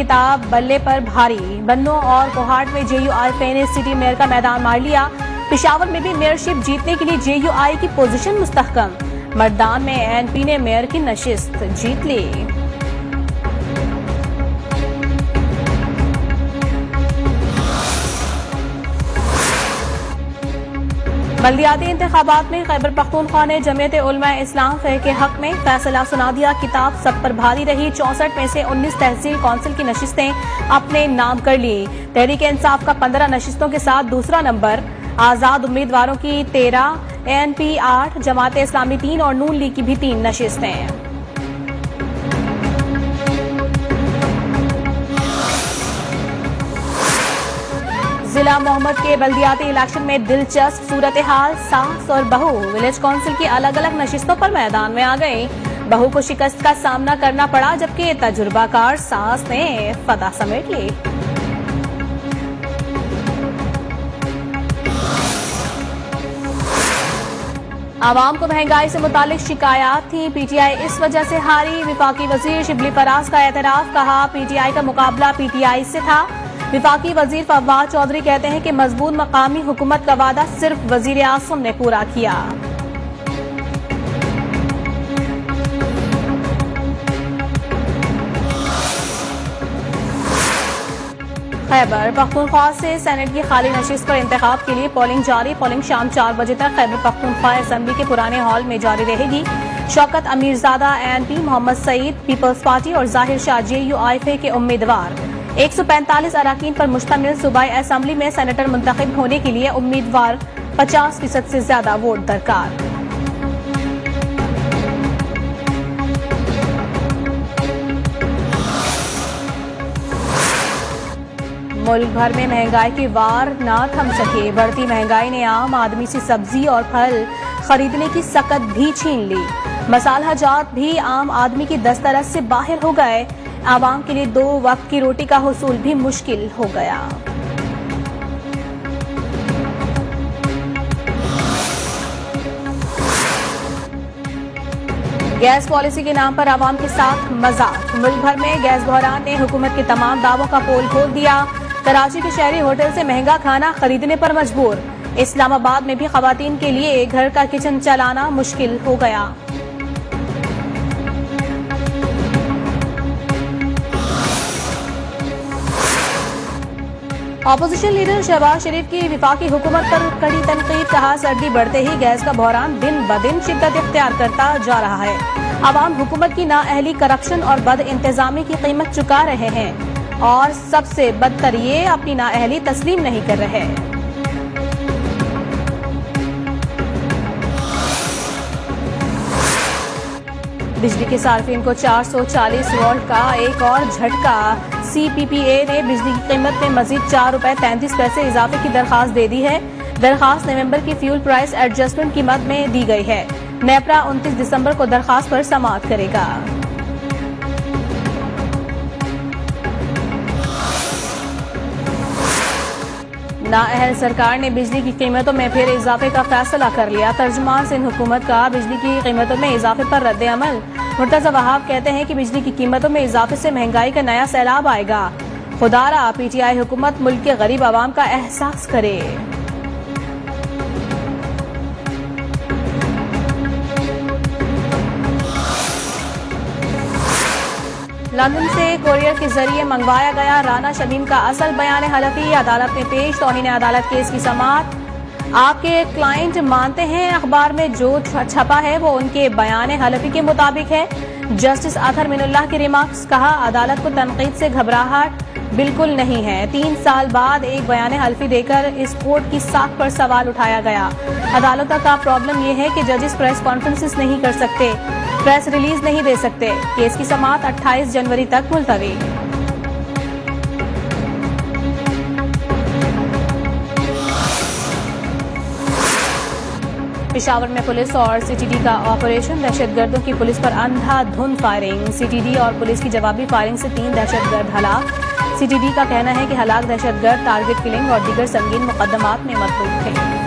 किताब बल्ले पर भारी। बन्नों और कोहाट में JUI ने सिटी मेयर का मैदान मार लिया। पेशावर में भी मेयरशिप जीतने के लिए JUI की पोजीशन मुस्तहकम। मर्दान में ANP ने मेयर की नशिस्त जीत ली। बल्दियाती इंतखाबात में खैबर पख्तूनख्वा ने जमीयत उलमा इस्लाम के हक में फैसला सुना दिया। किताब सब पर भारी रही। 64 में से 19 तहसील कौंसिल की नशिस्तें अपने नाम कर ली। तहरीक इंसाफ का 15 नशिस्तों के साथ दूसरा नंबर। आजाद उम्मीदवारों की 13, ANP 8, जमात इस्लामी 3 और नून लीग की भी 3 नशिस्तें। जिला मोहम्मद के बल्दियाती इलेक्शन में दिलचस्प सूरत हाल। सास और बहू विलेज काउंसिल की अलग अलग नशिस्तों पर मैदान में आ गए। बहू को शिकस्त का सामना करना पड़ा, जबकि तजुर्बाकार सास ने फतह समेट ली। आवाम को महंगाई से मुतालिक शिकायत थी। PTI इस वजह से हारी। विफाकी वजीर शिबली फराज का एतराफ। कहा PTI का मुकाबला PTI से था। विफाकी वजीर फवाद चौधरी कहते हैं कि मजबूत मकामी हुकूमत का वादा सिर्फ वजीर आजम ने पूरा किया। खैबर पख्तूनख्वा से सेनेट की खाली नशिस्त पर इंतखाब के लिए पोलिंग जारी। पोलिंग शाम 4 बजे तक खैबर पख्तूनख्वा असेंबली के पुराने हॉल में जारी रहेगी। Shaukat Amirzada ANP, Mohammad Saeed peoples party और जाहिर शाह JUI के उम्मीदवार। 145 अराकीन पर मुश्तमिल सूबाई असेंबली में सेनेटर मुंतखब होने के लिए उम्मीदवार 50% से ज्यादा वोट दरकार। मुल्क भर में महंगाई की वार ना थम सके। बढ़ती महंगाई ने आम आदमी से सब्जी और फल खरीदने की सकत भी छीन ली। मसाला जात भी आम आदमी की दस्तरस से बाहर हो गए। आवाम के लिए 2 वक्त की रोटी का हुसूल भी मुश्किल हो गया। गैस पॉलिसी के नाम पर आवाम के साथ मजाक। मुल्क भर में गैस बहरान ने हुकूमत के तमाम दावों का पोल खोल दिया। कराची के शहरी होटल से महंगा खाना खरीदने पर मजबूर। इस्लामाबाद में भी खवातीन के लिए घर का किचन चलाना मुश्किल हो गया। ऑपोजिशन लीडर शहबाज शरीफ की विफाकी हुकूमत पर कड़ी तनकीद। कहा सर्दी बढ़ते ही गैस का बहरान दिन ब दिन शिद्दत इख्तियार करता जा रहा है। आवाम हुकूमत की नाअहली, करप्शन और बद इंतजामी की कीमत चुका रहे हैं और सबसे बदतर ये अपनी नाअहली तस्लीम नहीं कर रहे। बिजली के सार्फिन को 440 वोल्ट का एक और झटका। CPPA ने बिजली की कीमत में मजीद ₹4.33 इजाफे की दरखास्त दे दी है। दरखास्त नवंबर की फ्यूल प्राइस एडजस्टमेंट की मद में दी गई है। नेपरा 29 दिसंबर को दरखास्त पर समाअत करेगा। नाअहल सरकार ने बिजली की कीमतों में फिर इजाफे का फैसला कर लिया। तर्जुमान सिंध हुकूमत का बिजली की कीमतों में इजाफे पर रद्द अमल। मुर्तजा वहाब कहते हैं कि बिजली की कीमतों में इजाफे से महंगाई का नया सैलाब आएगा। खुदारा PTI हुकूमत मुल्क के गरीब आवाम का एहसास करे। लंदन से कोरियर के जरिए मंगवाया गया राना शमीम का असल बयान हलफी अदालत में पेश। तौहीन अदालत केस की समाअत। आपके क्लाइंट मानते हैं अखबार में जो छपा है वो उनके बयान हलफी के मुताबिक है। जस्टिस अतहर मिनुल्लाह के रिमार्क्स। कहा अदालत को तनकीद से घबराहट बिल्कुल नहीं है। 3 साल बाद एक बयान हलफी देकर इस कोर्ट की साख पर सवाल उठाया गया। अदालतों का प्रॉब्लम यह है कि जजेस प्रेस कॉन्फ्रेंसेस नहीं कर सकते, प्रेस रिलीज नहीं दे सकते। केस की समाअत 28 जनवरी तक मुलतवी। पेशावर में पुलिस और CTD का ऑपरेशन। दहशतगर्दों की पुलिस पर अंधाधुंध फायरिंग। CTD और पुलिस की जवाबी फायरिंग से 3 दहशतगर्द हलाक। CTD का कहना है कि हलाक दहशतगर्द टारगेट किलिंग और दीगर संगीन मुकदमात में मतलूब थे।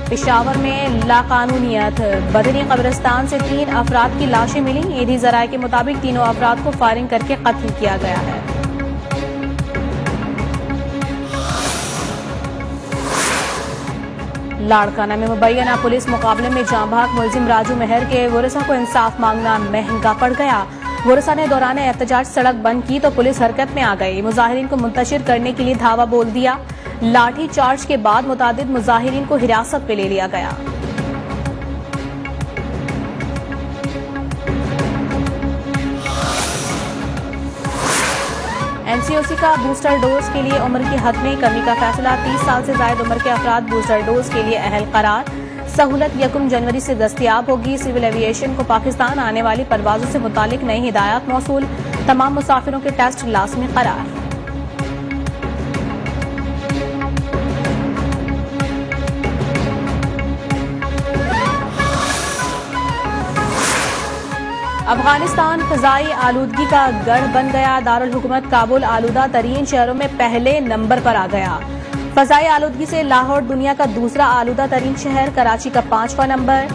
पेशावर में लाकानूनियत, बदनी कब्रिस्तान से 3 अफराद की लाशें मिली। ईदी जराये के मुताबिक तीनों अफराद को फायरिंग करके कत्ल किया गया है। लाड़काना में मुबैना पुलिस मुकाबले में जांबाग मुलजिम राजू मेहर के वरसा को इंसाफ मांगना महंगा पड़ गया। वरसा ने दौरान एहतजाज सड़क बंद की तो पुलिस हरकत में आ गई। मुजाहिरीन को मुंतशिर करने के लिए धावा बोल दिया। लाठी चार्ज के बाद मुतादिद मुजाहिरीन को हिरासत में ले लिया गया। एनसीओसी का बूस्टर डोज के लिए उम्र की हद में कमी का फैसला। 30 साल से ज्यादा उम्र के अफराद बूस्टर डोज के लिए अहल करार। सहूलत 1 जनवरी से दस्तयाब होगी। सिविल एविएशन को पाकिस्तान आने वाली परवाजों से मुतालिक नई हिदायत मौसूल। तमाम मुसाफिरों के टेस्ट लाजमी करार। अफगानिस्तान फजाई आलूदगी का गढ़ बन गया। दारुल हुकूमत काबुल आलूदा तरीन शहरों में पहले नंबर पर आ गया। फजाई आलूदगी से लाहौर दुनिया का दूसरा आलूदा तरीन शहर, कराची का 5वां नंबर।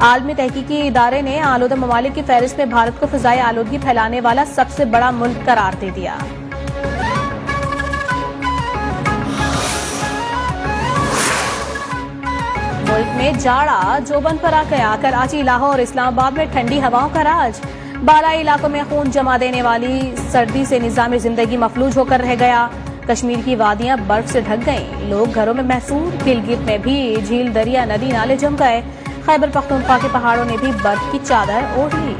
आलमी तहकीकी इदारे ने आलूदा ममालिक की फहरिस्त में भारत को फजाई आलूदगी फैलाने वाला सबसे बड़ा मुल्क करार दे दिया। मुल्क में जाड़ा जोबन पर आ गया। कराची, लाहौर, इस्लामाबाद में ठंडी हवाओं का राज। बालाई इलाकों में खून जमा देने वाली सर्दी से निजाम जिंदगी मफलूज होकर रह गया। कश्मीर की वादियां बर्फ से ढक गईं। लोग घरों में महसूर। गिलगित में भी झील, दरिया, नदी नाले जम गए। खैबर पख्तूनख्वा के पहाड़ों ने भी बर्फ की चादर ओढ़ ली।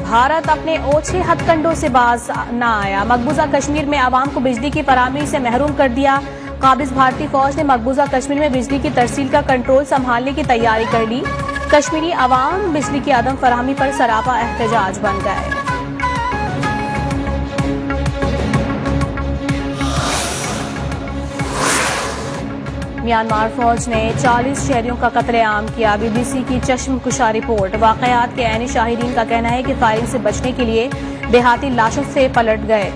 भारत अपने ओछे हथकंडों से बाज न आया। मकबूजा कश्मीर में आवाम को बिजली की फराहमी से महरूम कर दिया। काबिज भारतीय फौज ने मकबूजा कश्मीर में बिजली की तरसील का कंट्रोल संभालने की तैयारी कर ली। कश्मीरी आवाम बिजली की अदम फराहमी पर सरापा एहतजाज बन गए। म्यांमार फौज ने 40 शहरियों का कत्लेआम किया। बीबीसी की चश्मकुशा रिपोर्ट। वाकयात के ऐनी शाहिदीन का कहना है कि फायरिंग से बचने के लिए देहाती लाशों से पलट गए।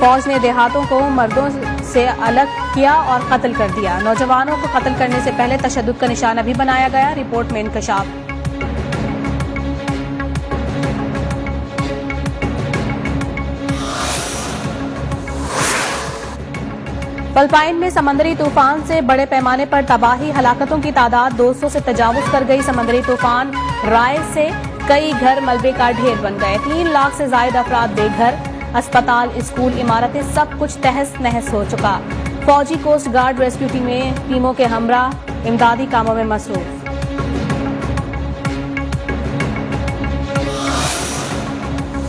फौज ने देहातों को मर्दों से अलग किया और कत्ल कर दिया। नौजवानों को कत्ल करने से पहले तशद्दुद का निशाना भी बनाया गया। रिपोर्ट में इंकशाफ। फिलिपाइन में समंदरी तूफान से बड़े पैमाने पर तबाही। हलाकतों की तादाद 200 से तजावुज कर गई। समंदरी तूफान राय से कई घर मलबे का ढेर बन गए। 3 लाख से ज्यादा अफराद बेघर। अस्पताल, स्कूल, इमारतें सब कुछ तहस नहस हो चुका। फौजी, कोस्ट गार्ड, रेस्क्यू टीमों के हमरा इमदादी कामों में मसरूफ।